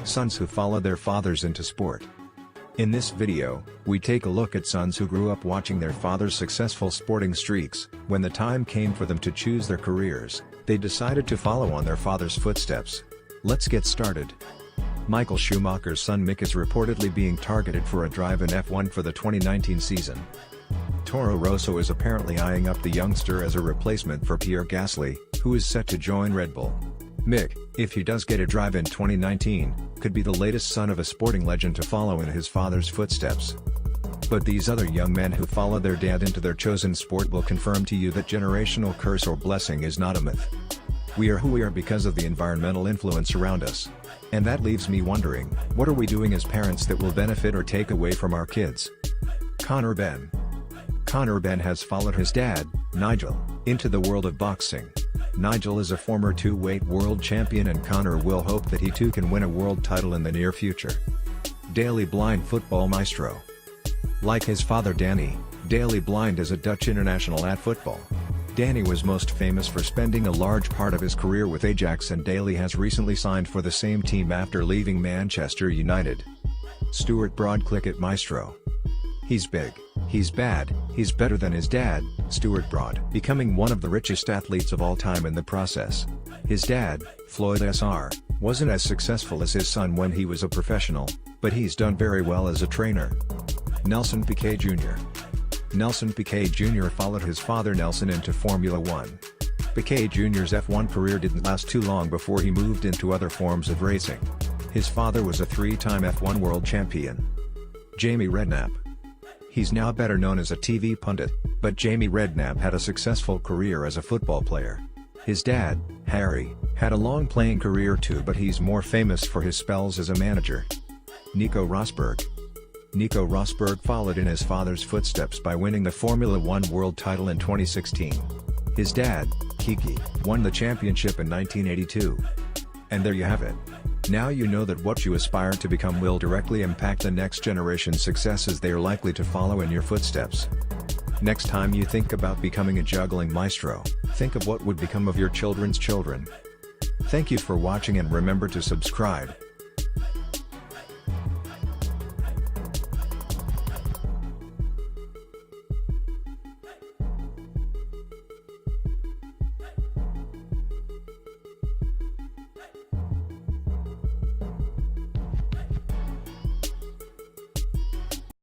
Sons who follow their fathers into sport. In this video, we take a look at sons who grew up watching their father's successful sporting streaks. When the time came for them to choose their careers, they decided to follow on their father's footsteps. Let's get started. Michael Schumacher's son Mick is reportedly being targeted for a drive in F1 for the 2019 season. Toro Rosso is apparently eyeing up the youngster as a replacement for Pierre Gasly, who is set to join Red Bull. Mick, if he does get a drive in 2019, could be the latest son of a sporting legend to follow in his father's footsteps. But these other young men who follow their dad into their chosen sport will confirm to you that generational curse or blessing is not a myth. We are who we are because of the environmental influence around us. And that leaves me wondering, what are we doing as parents that will benefit or take away from our kids? Conor Ben has followed his dad, Nigel, into the world of boxing. Nigel is a former two-weight world champion and Conor will hope that he too can win a world title in the near future. Daley Blind football maestro. Like his father Danny, Daley Blind is a Dutch international at football. Danny was most famous for spending a large part of his career with Ajax, and Daley has recently signed for the same team after leaving Manchester United. Stuart Broad cricket maestro. He's big, he's bad, he's better than his dad, Stuart Broad, becoming one of the richest athletes of all time in the process. His dad, Floyd SR, wasn't as successful as his son when he was a professional, but he's done very well as a trainer. Nelson Piquet Jr. Nelson Piquet Jr. followed his father Nelson into Formula One. Piquet Jr.'s F1 career didn't last too long before he moved into other forms of racing. His father was a three-time F1 world champion. Jamie Redknapp. He's now better known as a TV pundit, but Jamie Redknapp had a successful career as a football player. His dad, Harry, had a long playing career too, but he's more famous for his spells as a manager. Nico Rosberg. Nico Rosberg followed in his father's footsteps by winning the Formula One world title in 2016. His dad, Kiki, won the championship in 1982. And there you have it. Now you know that what you aspire to become will directly impact the next generation's success, as they are likely to follow in your footsteps. Next time you think about becoming a juggling maestro, think of what would become of your children's children. Thank you for watching and remember to subscribe.